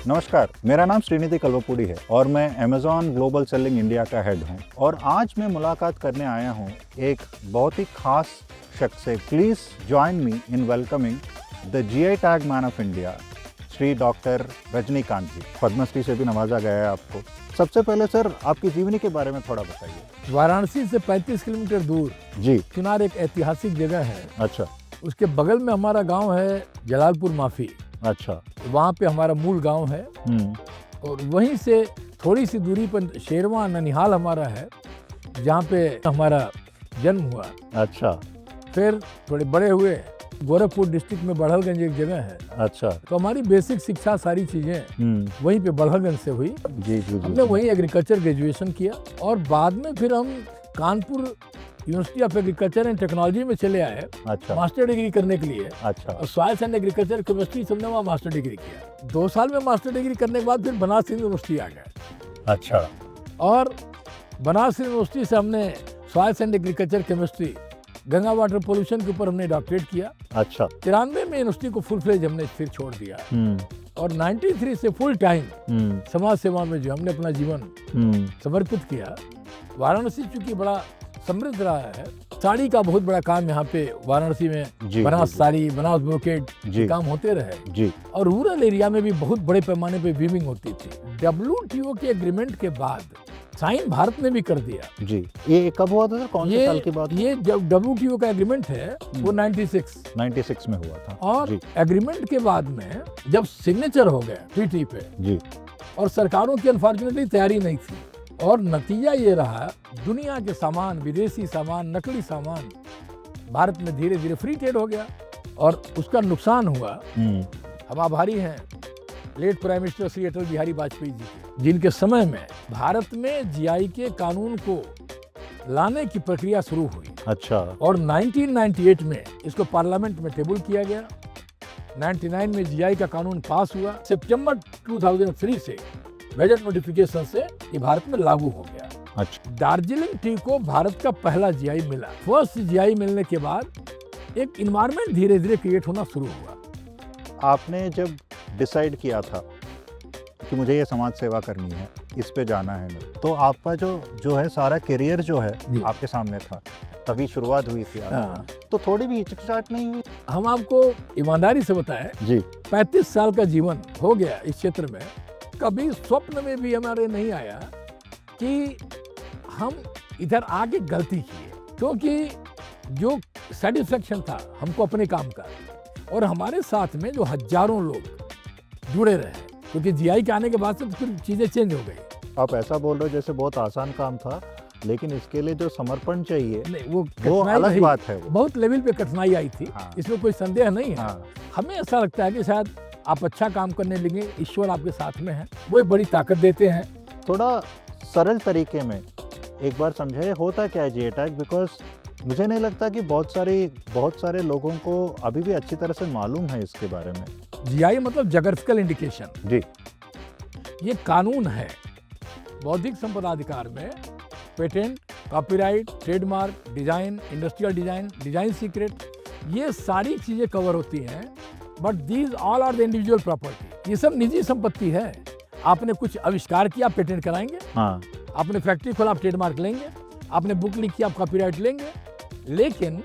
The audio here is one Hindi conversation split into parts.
नमस्कार, मेरा नाम श्रीनिधि कल्वपुड़ी है और मैं अमेज़न ग्लोबल सेलिंग इंडिया का हेड हूं और आज मैं मुलाकात करने आया हूं एक बहुत ही खास शख्स से। Please join me in welcoming the GI tag man of India, Shri doctor Rajnikant ji. Padmashri से भी नवाजा गया है आपको। सबसे पहले सर, आपकी जीवनी के बारे में थोड़ा बताइए। वाराणसी से 35 किलोमीटर दूर जी। चुनार एक ऐतिहासिक जगह है। अच्छा। उसके बगल में हमारा गांव है जलालपुर माफी। अच्छा। वहाँ पे हमारा मूल गांव है और वहीं से थोड़ी सी दूरी पर शेरवा ननिहाल हमारा है, जहाँ पे हमारा जन्म हुआ। अच्छा। फिर थोड़े बड़े हुए, गोरखपुर डिस्ट्रिक्ट में बढ़लगंज एक जगह है। अच्छा। तो हमारी बेसिक शिक्षा सारी चीजें वहीं पे बढ़लगंज से हुई। जी जी। हमने वहीं एग्रीकल्चर ग्रेजुएशन किया और बाद में फिर हम Kanpur university of agriculture and technology में चले आए। अच्छा। मास्टर डिग्री करने के लिए। अच्छा। और सॉइल्स एंड एग्रीकल्चर केमिस्ट्री से हमने वहाँ मास्टर डिग्री किया। 2 साल में मास्टर डिग्री करने के बाद फिर बनारस यूनिवर्सिटी आ गए। अच्छा। और बनारस यूनिवर्सिटी से हमने soils and agriculture chemistry, Ganga water pollution के ऊपर हमने डॉक्टरेट किया। अच्छा। 93 में यूनिवर्सिटी को फुल फ्लेज हमने फिर छोड़ दिया और 93 से फुल टाइम समाज सेवा में जो हमने अपना जीवन समर्पित किया। वाराणसी चूंकि बड़ा समृद्ध रहा है, साड़ी का बहुत बड़ा काम यहाँ पे वाराणसी में, बनास साड़ी, बनास ब्रोकेट काम होते रहे जी। और रूरल एरिया में भी बहुत बड़े पैमाने पे वीविंग होती थी। WTO के एग्रीमेंट के बाद साइन भारत ने भी कर दिया जी। ये कब हुआ था सर? कौन से साल की बात? ये जब WTO का एग्रीमेंट है वो 96 में हुआ था। और एग्रीमेंट के बाद में जब सिग्नेचर हो गया ट्रीटी पे जी, और सरकारों की अनफॉर्चुनेटली तैयारी नहीं थी और नतीजा ये रहा, दुनिया के सामान, विदेशी सामान, नकली सामान भारत में धीरे धीरे फ्री ट्रेड हो गया और उसका नुकसान हुआ। हम आभारी हैं late prime minister Shri Atal Bihari Vajpayee ji के, जिनके समय में भारत में जीआई के कानून को लाने की प्रक्रिया शुरू हुई। अच्छा। और 1998 में इसको पार्लियामेंट में टेबल किया गया। 99 में जीआई का कानून पास हुआ। सितंबर 2003 से बजट नोटिफिकेशन से ये भारत में लागू हो गया। अच्छा। दार्जिलिंग टी को भारत का पहला जीआई मिला। फर्स्ट जीआई मिलने के बाद एक इन्वायरमेंट धीरे धीरे क्रिएट होना शुरू हुआ। आपने जब डिसाइड किया था कि मुझे ये समाज सेवा करनी है, इस पे जाना है, तो आपका जो है सारा करियर जो है आपके सामने था, तभी शुरुआत हुई थी। तो थोड़ी भी हिचकिचाहट नहीं हुई? हम आपको ईमानदारी से बताएं जी, 35 साल का जीवन हो गया इस क्षेत्र में, कभी स्वप्न में भी हमारे नहीं आया कि हम इधर आके गलती किए, क्योंकि जो सेटिस्फेक्शन था हमको अपने काम का और हमारे साथ में जो हजारों लोग जुड़े रहे, क्योंकि जीआई के आने के बाद से तो फिर चीजें चेंज हो गई। आप ऐसा बोल रहे हो जैसे बहुत आसान काम था, लेकिन इसके लिए जो समर्पण चाहिए नहीं, वो अलग बात है। वो बहुत लेवल पे कठिनाई आई थी। इसमें कोई संदेह नहीं है। हमें ऐसा लगता है कि शायद आप अच्छा काम करने लगे, ईश्वर आपके साथ में है, वो एक बड़ी ताकत देते हैं। थोड़ा सरल तरीके में एक बार समझाइए, होता क्या है जीआई टैग? बिकॉज मुझे नहीं लगता कि बहुत सारे लोगों को अभी भी अच्छी तरह से मालूम है इसके बारे में। जीआई मतलब ज्योग्राफिकल इंडिकेशन जी। ये कानून है बौद्धिक संपदा अधिकार में, patent, copyright, trademark, design, industrial design, design secret, ये सारी चीजें कवर होती हैं। But these all are the individual property. ये सब निजी संपत्ति है। आपने कुछ आविष्कार किया, पेटेंट कराएंगे। आपने फैक्ट्री खोला, आप ट्रेडमार्क लेंगे। आपने बुक लिखी, आप कॉपीराइट लेंगे। लेकिन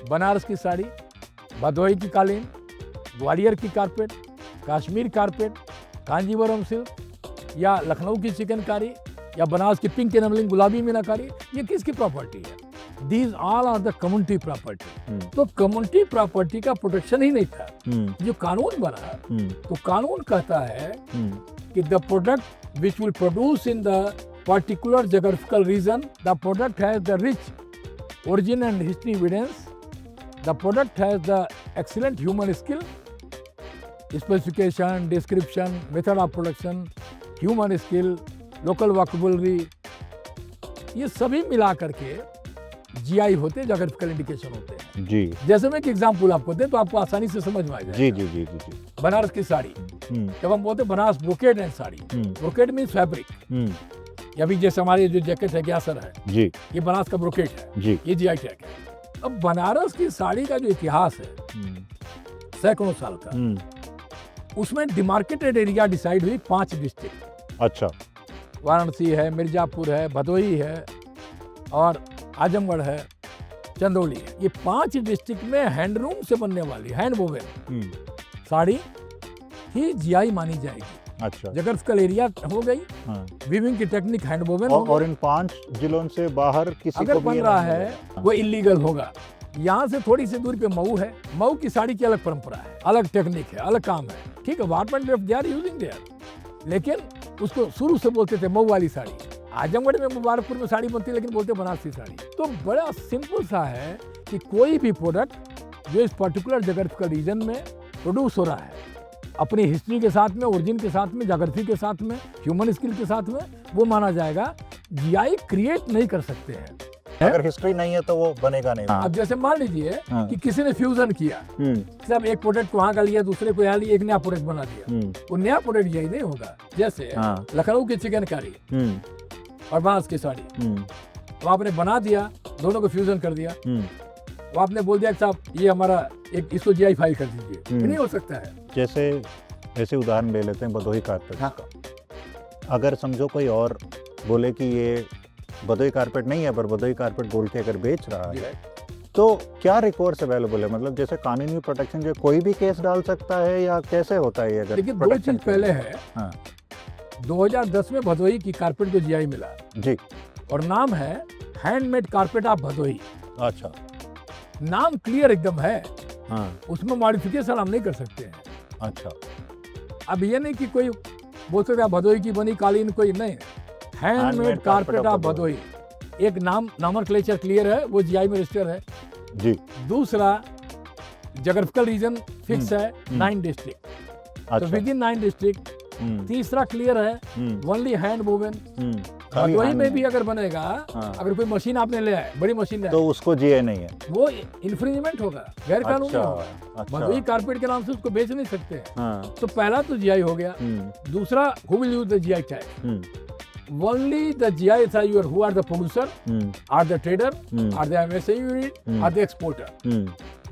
बनारस की साड़ी, भदोही की कालीन, ग्वालियर की carpet, Kashmir carpet, Kanjeevaram silk या लखनऊ की चिकनकारी या बनारस की पिंक एनमलिंग गुलाबी मीनाकारी, ये किसकी प्रॉपर्टी है? These all are the community property। तो कम्युनिटी प्रॉपर्टी का प्रोटेक्शन ही नहीं था। जो कानून बना, तो कानून कहता है कि the product which will produce in the particular geographical region, the product has the rich origin and history evidence, the product has the excellent human skill, specification, description, method of production, human skill, local vocabulary, ये सभी मिला करके जीआई होते हैं, ज्योग्राफिकल इंडिकेशन होते हैं जी। जैसे मैं एक एग्जांपल आपको दें तो आपको आसानी से समझ में आ जाएगा। जी जी जी जी। बनारस की साड़ी, जब हम बोलते हैं Banaras brocade and sari, brocade means fabric. अभी जैसे हमारे जो जैकेट है, ग्यासर है जी, ये बनारस का ब्रोकेट है जी, ये जीआई टैग है। अब बनारस की साड़ी का जो इतिहास है सैकड़ों साल का, उसमें डिमार्केटेड एरिया डिसाइड हुई 5 डिस्ट्रिक्ट। अच्छा। वाराणसी है, मिर्जापुर है, भदोही है और आजमगढ़ है, चंदौली है। ये 5 डिस्ट्रिक्ट में हैंडलूम से बनने वाली हैंड वोवेन साड़ी ही जीआई मानी जाएगी। अच्छा। जोग्राफिकल एरिया हो गई, हाँ। वीविंग की टेक्निक हैंड वोवेन और इन 5 जिलों से बाहर किसी अगर को बन भी रहा है वो इलीगल होगा। यहाँ से थोड़ी सी दूर पे मऊ है, मऊ की साड़ी की अलग परंपरा है, अलग टेक्निक है, अलग काम है, ठीक है, वार्पमेंट दे आर यूजिंग देयर, लेकिन उसको शुरू से बोलते थे मऊ वाली साड़ी। आजमगढ़ में, मुबारकपुर में साड़ी बनती है लेकिन बोलते बनारसी साड़ी। तो बड़ा सिंपल सा है कि कोई भी प्रोडक्ट जो इस पर्टिकुलर जोग्राफिकल रीजन में प्रोड्यूस हो रहा है, अपनी हिस्ट्री के साथ में, ओरिजिन के साथ में, ज्योग्राफी के साथ में, ह्यूमन स्किल के साथ में, वो माना जाएगा। जीआई क्रिएट नहीं कर सकते हैं। अगर हिस्ट्री नहीं है तो वो बनेगा नहीं। अब जैसे मान लीजिए कि किसी ने फ्यूजन किया, सब एक प्रोडक्ट को वहाँ का लिया, दूसरे को यहाँ लिया, एक नया प्रोडक्ट बना दिया, वो नया प्रोडक्ट जीआई नहीं होगा। जैसे लखनऊ की चिकन कारी और बांस की साड़ी, तो आपने बना दिया, दोनों को फ्यूजन कर दिया, वो आपने बोल दिया कि साहब ये हमारा एक, इसको जीआई फाइल कर दीजिए, नहीं हो सकता है। जैसे ऐसे उदाहरण ले लेते हैं भदोही कारपेट का। अगर समझो कोई और बोले कि ये भदोही कारपेट नहीं है पर भदोही कारपेट बोल के अगर बेच रहा है, तो क्या रिकोर्स अवेलेबल है? मतलब जैसे कानूनी प्रोटेक्शन जो कोई भी केस डाल सकता है या कैसे होता है? अगर लेकिन 2 चीज पहले है। 2010 में भदोही की कारपेट को जीआई मिला जी, और नाम है हैंडमेड कारपेट ऑफ भदोही। अच्छा, नाम क्लियर एकदम है, उसमें मॉडिफिकेशन हम नहीं कर सकते हैं। अच्छा। अब ये नहीं कि कोई बोल सकता है भदोही की बनी कालीन, कोई नहीं, हैंडमेड कारपेट ऑफ भदोही। एक नाम, नॉमेनक्लेचर क्लियर है, वो जीआई में रजिस्टर है जी। दूसरा जोग्राफिकल रीजन फिक्स है 9 डिस्ट्रिक्ट, तो विद इन 9 डिस्ट्रिक्ट। तीसरा क्लियर है ओनली हैंड वोवेन। भदोही में भी अगर बनेगा, अगर कोई मशीन आपने ले आए, बड़ी मशीन तो उसको जीआई नहीं है, वो इन्फ्रिंजमेंट होगा, गैर कानूनी होगा। भदोही कारपेट के नाम से उसको बेच नहीं सकते हैं। तो पहला तो जीआई हो गया। दूसरा, who will use the GI tag? Only the GI authority who are the producer, are the trader, are the MSA unit, are the exporter.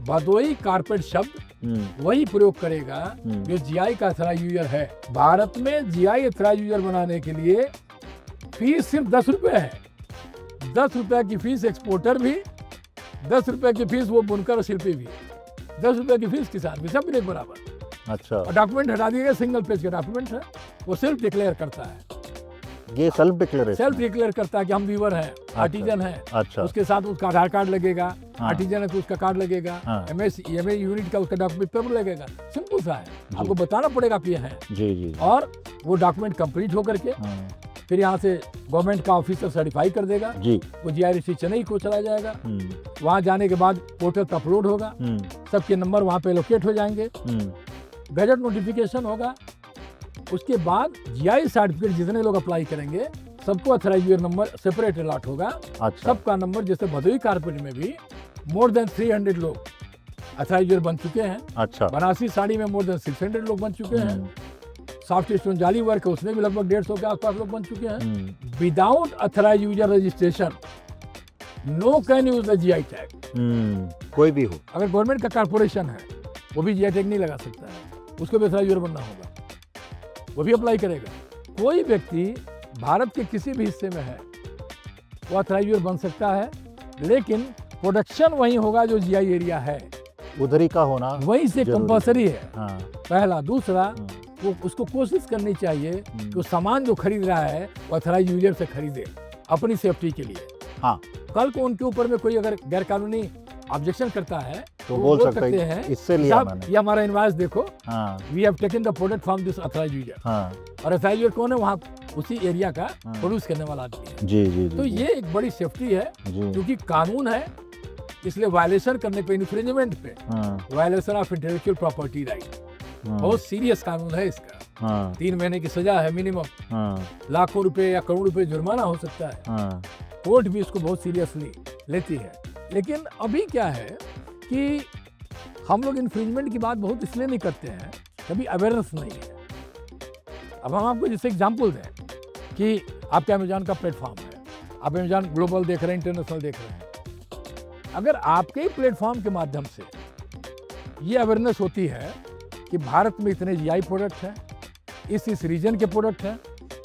Bhadohi carpet शब्द वही प्रयोग करेगा जो जीआई का अथॉराइजर है। भारत में जीआई अथॉराइजर बनाने के लिए फीस सिर्फ 10 रुपए है। 10 रुपए की फीस एक्सपोर्टर भी, 10 रुपए की फीस वो बुनकर और शिल्पी भी, 10 रुपए की फीस किसान भी, सब एक बराबर। अच्छा। और डॉक्यूमेंट हटा दिएगा, सिंगल पेज का डॉक्यूमेंट है, वो सिर्फ डिक्लेयर करता है। ये सेल्फ डिक्लेयर करता है कि हम वीवर हैं, आर्टिजन है। अच्छा। उसके साथ उसका आधार कार्ड लगेगा, आर्टिजन है तो उसका कार्ड लगेगा, एमए यूनिट का उसका डॉक्यूमेंट पेपर लगेगा। सिंपल सा है, आपको बताना पड़ेगा कि ये है जी जी। और वो डॉक्यूमेंट कंप्लीट होकर के फिर यहाँ से गवर्नमेंट का ऑफिसर सर्टिफाई कर देगा जी। वो जीआईआरसी चेन्नई को चला जाएगा। वहाँ जाने के बाद पोर्टल पर अपलोड होगा, सबके नंबर वहाँ पे लोकेट हो जाएंगे, गजट नोटिफिकेशन होगा। उसके बाद जीआई सर्टिफिकेट जितने लोग अप्लाई करेंगे सबको अथॉराइजर नंबर सेपरेट अलॉट होगा। अच्छा। सबका नंबर, जैसे भदोही कारपेट में भी मोर देन 300 लोग अथॉराइजर बन चुके हैं। अच्छा। बनारसी साड़ी में मोर देन 600 लोग बन चुके हैं। सॉफ्ट स्टोन जाली वर्क है उसमें भी लगभग 150 के आसपास लोग बन चुके हैं। Without authorise user registration no can use the GI tag. कोई भी हो, अगर गवर्नमेंट का कारपोरेशन है वो भी जीआई टैग नहीं लगा सकता है, उसको भी अथॉराइजर बनना होगा, वो भी अप्लाई करेगा। कोई व्यक्ति भारत के किसी भी हिस्से में है वो अथॉराइजर बन सकता है, लेकिन प्रोडक्शन वही होगा जो जीआई एरिया है, उधर ही का होना वहीं से कंपल्सरी है। पहला। दूसरा, वो उसको कोशिश करनी चाहिए कि वो सामान जो खरीद रहा है वो अथॉराइज यूजर से खरीदे अपनी सेफ्टी के लिए। हाँ। कल को उनके ऊपर में कोई अगर गैर कानूनी ऑब्जेक्शन करता है तो बोल सकते हैं इससे लिया मैंने, ये हमारा इनवॉइस देखो, we have taken the product from this authorise user. और अथॉराइज यूजर कौन है? वहाँ उसी एरिया का प्रोड्यूस करने वाला आदमी है। जी जी। तो ये एक बड़ी सेफ्टी है, क्योंकि कानून है, इसलिए वायलेशन करने पे, इन्फ्रिंजमेंट पे, violation of intellectual property right, बहुत सीरियस कानून है इसका। 3 महीने की सजा है मिनिमम, लाखों रुपए या करोड़ रुपए जुर्माना हो सकता है। कोर्ट भी इसको बहुत सीरियसली लेती है। लेकिन अभी क्या है कि हम लोग इन्फ्रिंजमेंट की बात बहुत इसलिए नहीं करते हैं, कभी अवेयरनेस नहीं है। अब हम आपको जैसे एग्जांपल दें कि आपके अमेजॉन का प्लेटफॉर्म है, आप अमेजॉन ग्लोबल देख रहे हैं, इंटरनेशनल देख रहे हैं। अगर आपके ही प्लेटफॉर्म के माध्यम से ये अवेयरनेस होती है कि भारत में इतने जीआई प्रोडक्ट हैं, इस रीजन के प्रोडक्ट हैं,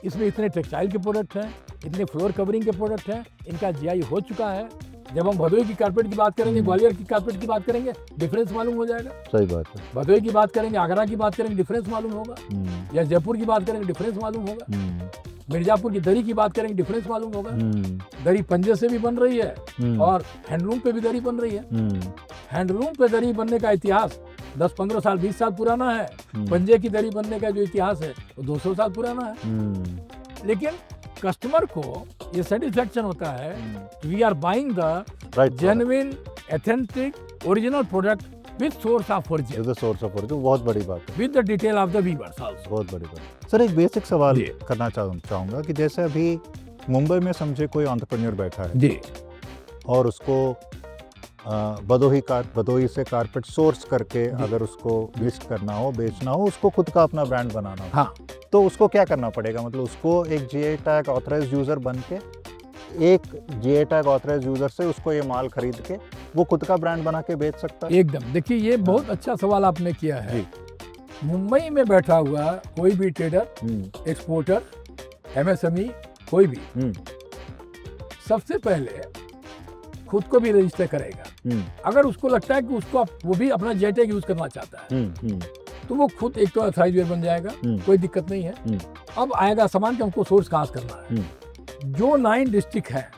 इसमें इतने टेक्सटाइल के प्रोडक्ट हैं, इतने फ्लोर कवरिंग के प्रोडक्ट हैं, इनका जीआई हो चुका है। जब हम भदोही की कारपेट की बात करेंगे, ग्वालियर की कारपेट की बात करेंगे, डिफरेंस मालूम हो जाएगा। सही बात है। भदोही की बात करेंगे, आगरा की बात करेंगे, डिफरेंस मालूम होगा। या जयपुर की बात करेंगे, डिफरेंस मालूम होगा। मिर्जापुर की दरी की बात करेंगे, डिफरेंस मालूम होगा। दरी पंजे से भी बन रही है और हैंडलूम पे भी दरी बन रही है। हैंडलूम पे दरी बनने का इतिहास 10-15 साल 20 साल पुराना है। पंजे की दरी बनने का जो इतिहास है वो 200 साल पुराना है। लेकिन कस्टमर को ये सेटिस्फेक्शन होता है, we are buying the genuine authentic original product with source of origin. With the source of origin, बहुत बड़ी बात है। With the detail of the weavers also. बहुत बड़ी बात। सर एक बेसिक सवाल करना चाहूँगा कि जैसे अभी मुंबई में समझे कोई एंटरप्रेन्योर बैठा है जी, और उसको भदोही से कारपेट सोर्स करके अगर उसको लिस्ट करना हो, बेचना हो, उसको खुद का अपना ब्रांड बनाना हो, हाँ, तो उसको क्या करना पड़ेगा? मतलब उसको एक जीआई टैग ऑथराइज्ड यूजर बन के, एक जीआई टैग ऑथराइज्ड यूजर से उसको ये माल खरीद के वो खुद का ब्रांड बना के बेच सकता है? एकदम। देखिए ये बहुत अच्छा सवाल आपने किया है। मुंबई में बैठा हुआ कोई भी ट्रेडर, एक्सपोर्टर, एमएसएमई, कोई भी सबसे पहले खुद को भी रजिस्टर करेगा। अगर उसको लगता है कि उसको वो भी अपना जीआई टैग यूज करना चाहता है तो वो खुद एक तो ऑथराइज्ड बन जाएगा, कोई दिक्कत नहीं है। अब आएगा सामान कि हमको सोर्स कहाँ से करना है। जो 9 डिस्ट्रिक्ट है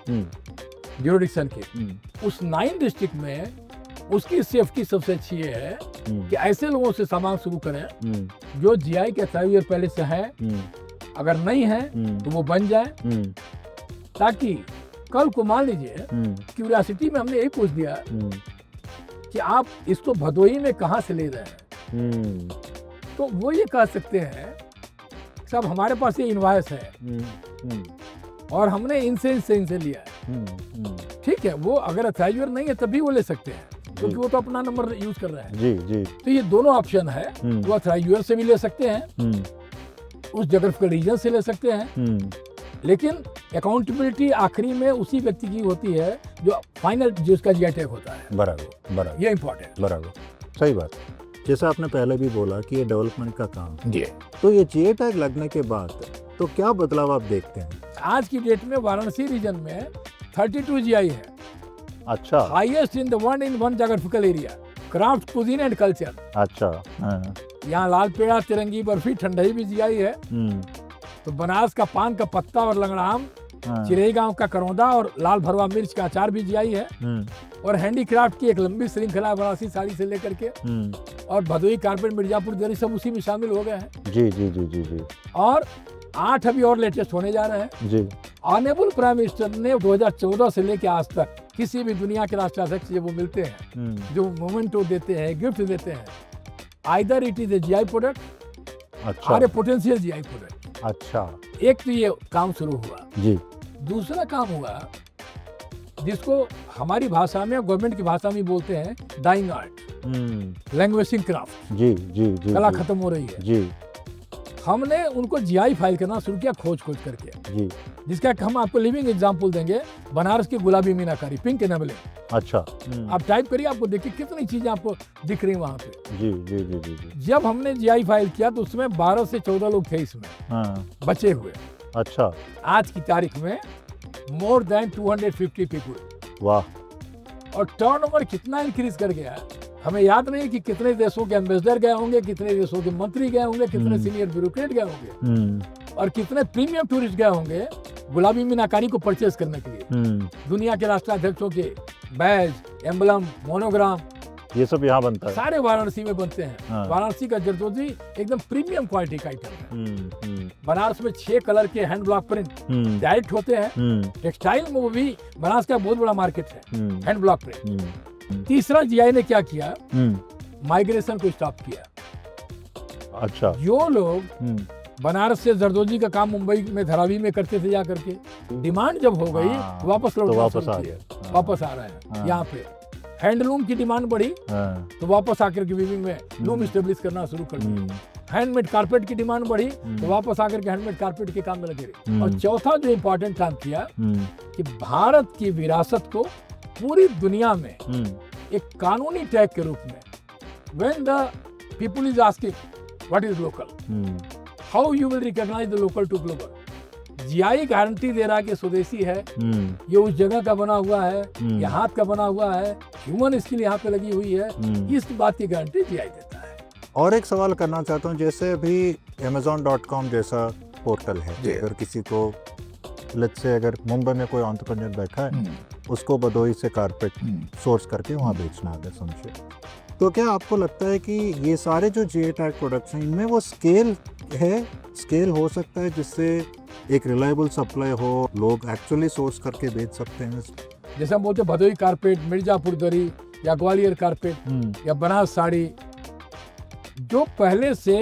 ज्यूरिडिक्शन के, उस 9 डिस्ट्रिक्ट में उसकी सेफ्टी सबसे अच्छी है कि ऐसे लोगों से सामान शुरू करें जो जीआई के ऑथराइज्ड पहले से है। अगर नहीं है तो वो बन जाए, ताकि कल को मान लीजिए क्यूरियोसिटी में हमने यही पूछ दिया कि आप इसको भदोही में कहाँ से ले रहे हैं, तो वो ये कह सकते हैं सब हमारे पास ये इनवॉइस है और हमने इनसे लिया है। ठीक है, वो अगर ऑथराइज्ड नहीं है तभी वो ले सकते हैं, क्योंकि वो तो अपना नंबर यूज कर रहे हैं। जी जी। तो ये दोनों ऑप्शन है, वो ऑथराइज्ड से भी ले सकते हैं, उस ज्योग्राफिकल रीजन से ले सकते हैं, लेकिन अकाउंटेबिलिटी आखिरी में उसी व्यक्ति की होती है जो फाइनल जिसका जीआई टैग होता है। बराबर, ये इंपॉर्टेंट। बराबर, सही बात। जैसे आपने पहले भी बोला कि ये डेवलपमेंट का काम जी, तो ये जीआई टैग लगने के बाद तो क्या बदलाव आप देखते हैं? आज की डेट में वाराणसी रीजन में 32 जीआई है। अच्छा, highest in the world in one geographical area, craft, cuisine and culture. अच्छा, यहाँ लाल पेड़ा, तिरंगी बर्फी, ठंडई भी जीआई है। तो बनारस का पान का पत्ता और लंगड़ा आम, चिरई गांव का करौंदा और लाल भरवा मिर्च का अचार भी जीआई है। और हैंडीक्राफ्ट की एक लंबी श्रृंखला बनारसी साड़ी से लेकर के और भदोही कारपेट, मिर्जापुर दरी सब उसी में शामिल हो गए हैं। जी जी जी जी जी। और 8 अभी और लेटेस्ट होने जा रहे हैं जी। ऑनरेबल प्राइम मिनिस्टर ने 2014 से लेकर आज तक किसी भी दुनिया के राष्ट्राध्यक्ष से वो मिलते हैं, जो मोमेंटो देते हैं, गिफ्ट देते हैं, either it is a GI product, अच्छा, और ए पोटेंशियल जीआई प्रोडक्ट। अच्छा, एक तो ये काम शुरू हुआ जी। दूसरा काम हुआ जिसको हमारी भाषा में, गवर्नमेंट की भाषा में बोलते हैं डाइंग आर्ट, लैंग्वेजिंग क्राफ्ट। जी जी जी। कला खत्म हो रही है जी। हमने उनको जीआई फाइल करना शुरू किया खोज करके जी। जिसका हम आपको लिविंग एग्जांपल देंगे, बनारस की गुलाबी मीनाकारी, पिंक एनेबलिंग। अच्छा, आप टाइप करिए, आपको देखिए कितनी चीजें आपको दिख रही वहाँ पे। जी जी जी जी जी। जब हमने जीआई फाइल किया तो उसमें 12 से 14 लोग थे इसमें बचे हुए। अच्छा, आज की तारीख में मोर देन 250 पीपुल। वाह। और टर्नओवर कितना इंक्रीज कर गया है हमें याद नहीं कि कितने देशों के एम्बेसडर गए होंगे, कितने देशों के मंत्री गए होंगे, कितने सीनियर ब्यूरोक्रेट गए होंगे और कितने प्रीमियम टूरिस्ट गए होंगे गुलाबी मीनाकारी को परचेज करने के लिए। दुनिया के राष्ट्राध्यक्षों के बैज, एम्बलम, मोनोग्राम, ये सब यहाँ बनता है, सारे वाराणसी में बनते हैं। वाराणसी का जरदोजी एकदम प्रीमियम क्वालिटी का आइटम है। बनारस में 6 कलर के हैंड ब्लॉक प्रिंट डायरेक्ट होते हैं। टेक्सटाइल में वो भी बनारस का बहुत बड़ा मार्केट है हैंड ब्लॉक प्रिंट। तीसरा जीआई ने क्या किया, माइग्रेशन को स्टॉप किया। अच्छा, जो लोग बनारस से जरदोजी का काम मुंबई में धरावी में करते थे, जा करके डिमांड जब हो गई तो वापस लौटना, वापस आ गए, वापस आ रहे हैं यहाँ पे। हैंडलूम की डिमांड बढ़ी तो वापस आकर के विविंग में लूम इस्टेब्लिश करना शुरू कर दिया। हैंडमेड कारपेट की डिमांड बढ़ी तो वापस आकर के हैंडमेड कारपेट के काम में लगे। और चौथा जो इम्पोर्टेंट काम किया कि भारत की विरासत को पूरी दुनिया में एक कानूनी टैग के रूप में, when the people is asking what is local, how you will recognize the local to global. GI guarantee दे रहा है कि स्वदेशी है, ये उस जगह का बना हुआ है, ये हाथ का बना हुआ है, ह्यूमन स्किल यहाँ पे लगी हुई है, इस बात की गारंटी GI देता है। और एक सवाल करना चाहता हूँ, जैसे अभी Amazon.com जैसा पोर्टल है, अगर किसी को लेट्स से अगर मुंबई में कोई एंटरप्रेन्योर बैठा है, उसको भदोही से कारपेट सोर्स करके वहाँ बेचना है समझे, तो क्या आपको लगता है कि ये सारे जो GI टैग प्रोडक्ट्स हैं इनमें वो स्केल हो सकता है जिससे एक रिलायबल सप्लाई हो, लोग एक्चुअली सोर्स करके बेच सकते हैं? जैसे हम बोलते हैं भदोही कारपेट, मिर्जापुर दरी या ग्वालियर कारपेट या बनारस साड़ी, जो पहले से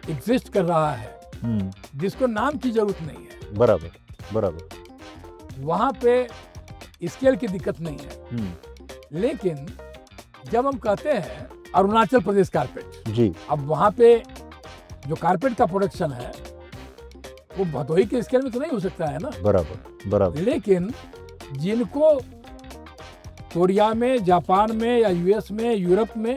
एग्जिस्ट कर रहा है, जिसको नाम की जरूरत नहीं है, बराबर, वहाँ पे स्केल की दिक्कत नहीं है। लेकिन जब हम कहते हैं अरुणाचल प्रदेश कारपेट जी, अब वहाँ पे जो कारपेट का प्रोडक्शन है वो भदोही के स्केल में तो नहीं हो सकता है ना, बराबर। लेकिन जिनको कोरिया में, जापान में या US में, यूरोप में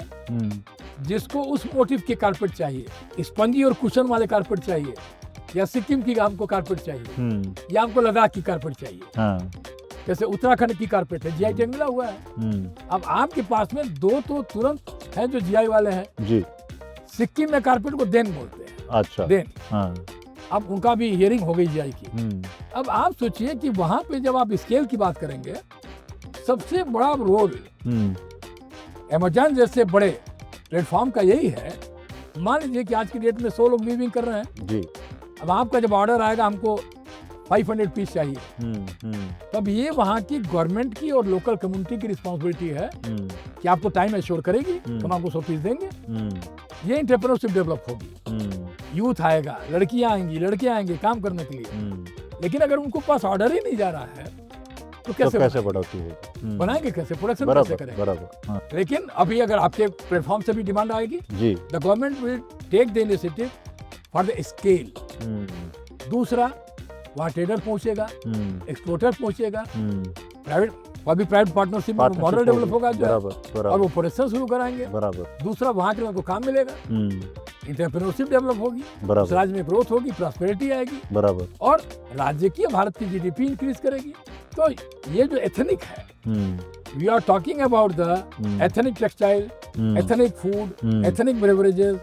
जिसको उस मोटिव के कारपेट चाहिए, स्पंजी और कुशन वाले कारपेट चाहिए, या सिक्किम की हमको कारपेट चाहिए, या हमको लद्दाख की कारपेट चाहिए, जैसे उत्तराखंड की कारपेट है, GI टैग मिला हुआ है। अब आपके पास में दो तो तुरंत हैं जो GI वाले हैं जी। सिक्किम में कारपेट को देन बोलते हैं, अच्छा, देन। अब उनका भी हियरिंग हो गई GI की। अब आप सोचिए कि वहां पे जब आप स्केल की बात करेंगे, सबसे बड़ा रोल अमेज़न जैसे बड़े प्लेटफॉर्म का यही है। मान लीजिए कि आज की डेट में 100 लोग वीविंग कर रहे हैं जी। अब आपका जब ऑर्डर आएगा हमको 500 पीस चाहिए, तब ये वहाँ की गवर्नमेंट की और लोकल कम्युनिटी की रिस्पॉन्सिबिलिटी है कि आपको टाइम एश्योर करेगी, तो हम आपको 100 पीस देंगे। ये एंटरप्रेन्योरशिप डेवलप होगी, यूथ आएगा, लड़कियां आएंगी, लड़के आएंगे काम करने के लिए। लेकिन अगर उनको पास ऑर्डर ही नहीं जा रहा है तो कैसे बढ़ोतरी होगी, बनाएंगे कैसे, प्रोडक्शन कैसे करेंगे? बराबर। लेकिन अभी अगर आपके प्लेटफॉर्म से भी डिमांड आएगी, the government will take the initiative for the scale. दूसरा, वहाँ ट्रेडर पहुंचेगा, एक्सपोर्टर पहुंचेगा, प्राइवेट पार्टनरशिप मॉडल डेवलप होगा जो और वो प्रोडक्शन शुरू कराएंगे। दूसरा, वहाँ के लोगों को काम मिलेगा, एंटरप्रेन्योरशिप डेवलप होगी, उस राज्य में ग्रोथ होगी, प्रॉस्पेरिटी आएगी, और राज्य की भारत की GDP इंक्रीज करेगी। तो ये जो एथनिक है, we are talking about the ethnic textile, ethnic food, ethnic beverages,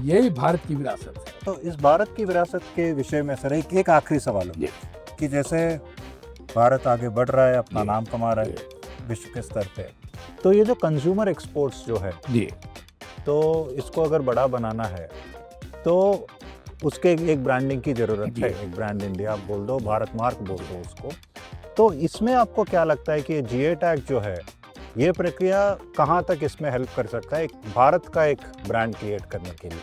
यही भारत की विरासत है। तो इस भारत की विरासत के विषय में सर एक आखिरी सवाल है कि जैसे भारत आगे बढ़ रहा है, अपना नाम कमा रहा है विश्व के स्तर पे, तो ये जो कंज्यूमर एक्सपोर्ट्स जो है तो इसको अगर बड़ा बनाना है तो उसके एक ब्रांडिंग की जरूरत है, एक ब्रांड इंडिया आप बोल दो, भारत मार्क बोल दो उसको। तो इसमें आपको क्या लगता है कि GI टैग जो है, ये प्रक्रिया कहाँ तक इसमें हेल्प कर सकता है, एक भारत का एक ब्रांड क्रिएट करने के लिए?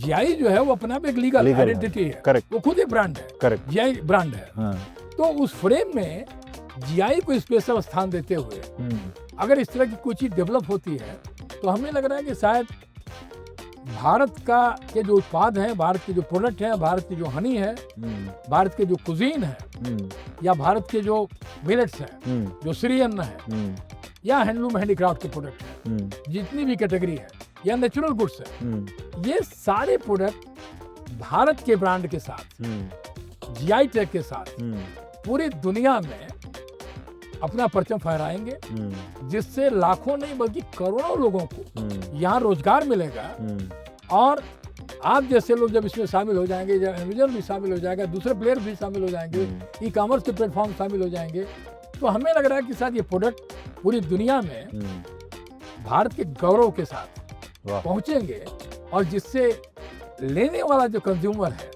GI जो है वो अपना एक लीगल आइडेंटिटी है, करेक्ट, वो खुद एक ब्रांड है, करेक्ट, GI ब्रांड है। तो उस फ्रेम में GI को स्पेशल स्थान देते हुए अगर इस तरह की कोई चीज डेवलप होती है, तो हमें लग रहा है कि शायद भारत का के जो उत्पाद हैं, भारत के जो प्रोडक्ट हैं, भारत की जो हनी है, भारत के जो कुजीन है, या भारत के जो मिलेट्स हैं, जो श्री अन्न है, या हैंडलूम हैंडीक्राफ्ट के प्रोडक्ट है, जितनी भी कैटेगरी है, या नेचुरल गुड्स है, ये सारे प्रोडक्ट भारत के ब्रांड के साथ, GI टैग के साथ पूरी दुनिया में अपना परचम फहराएंगे, जिससे लाखों नहीं बल्कि करोड़ों लोगों को यहाँ रोजगार मिलेगा। और आप जैसे लोग जब इसमें शामिल हो जाएंगे, जब अमेज़न भी शामिल हो जाएगा, दूसरे प्लेयर भी शामिल हो जाएंगे, ई-कॉमर्स के प्लेटफॉर्म शामिल हो जाएंगे, तो हमें लग रहा है कि शायद ये प्रोडक्ट पूरी दुनिया में भारत के गौरव के साथ पहुंचेंगे, और जिससे लेने वाला जो कंज्यूमर है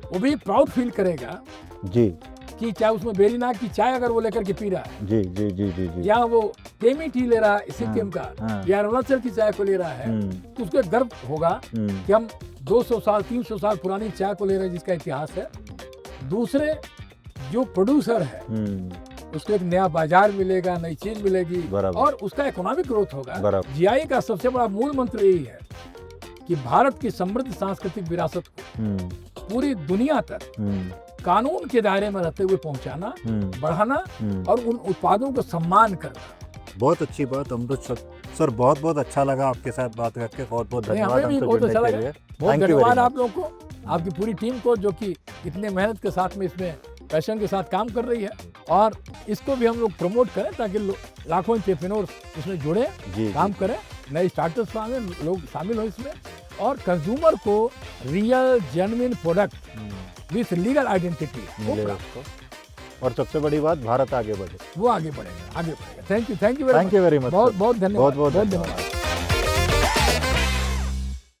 वो भी प्राउड फील करेगा जी कि चाहे उसमें वेरीनाग की चाय अगर वो लेकर के पी रहा है, जी जी जी जी जी, या वो टेमी टी ले रहा है सिक्किम का, या अरुणाचल की चाय को ले रहा है, तो उसको गर्व होगा कि हम 200 साल 300 साल पुरानी चाय को ले रहे हैं जिसका इतिहास है। दूसरे जो प्रोड्यूसर है उसको एक नया बाजार मिलेगा, नई चीज मिलेगी, और उसका इकोनॉमिक ग्रोथ होगा। GI का सबसे बड़ा मूल मंत्र यही है कि भारत की समृद्ध सांस्कृतिक विरासत को पूरी दुनिया तक कानून के दायरे में रहते हुए पहुंचाना, बढ़ाना, और उन उत्पादों को सम्मान करना, बहुत अच्छी बात अमृत सर, बहुत बहुत अच्छा लगा आपके साथ बात करके, बहुत बहुत नहीं, धन्यवाद हमें भी हमसे बहुत जुड़ने अच्छा के लगा। लिए। बहुत Thank you very धन्यवाद much. आप लोगों को, आपकी पूरी टीम को, जो कि इतने मेहनत के साथ में इसमें पैशन के साथ काम कर रही है, और इसको भी हम लोग प्रमोट करें ताकि लाखों एंटरप्रेन्योर्स इसमें जुड़े, जी, काम करें, नए स्टार्टअप्स में लोग शामिल हो इसमें, और कंज्यूमर को real genuine product with legal identity वो मिले प्राप्त उसको। और सबसे बड़ी बात, भारत आगे बढ़े। वो आगे बढ़ेगा, आगे बढ़ेगा। Thank you very thank you very much. बहुत बहुत धन्यवाद, बहुत बहुत धन्यवाद।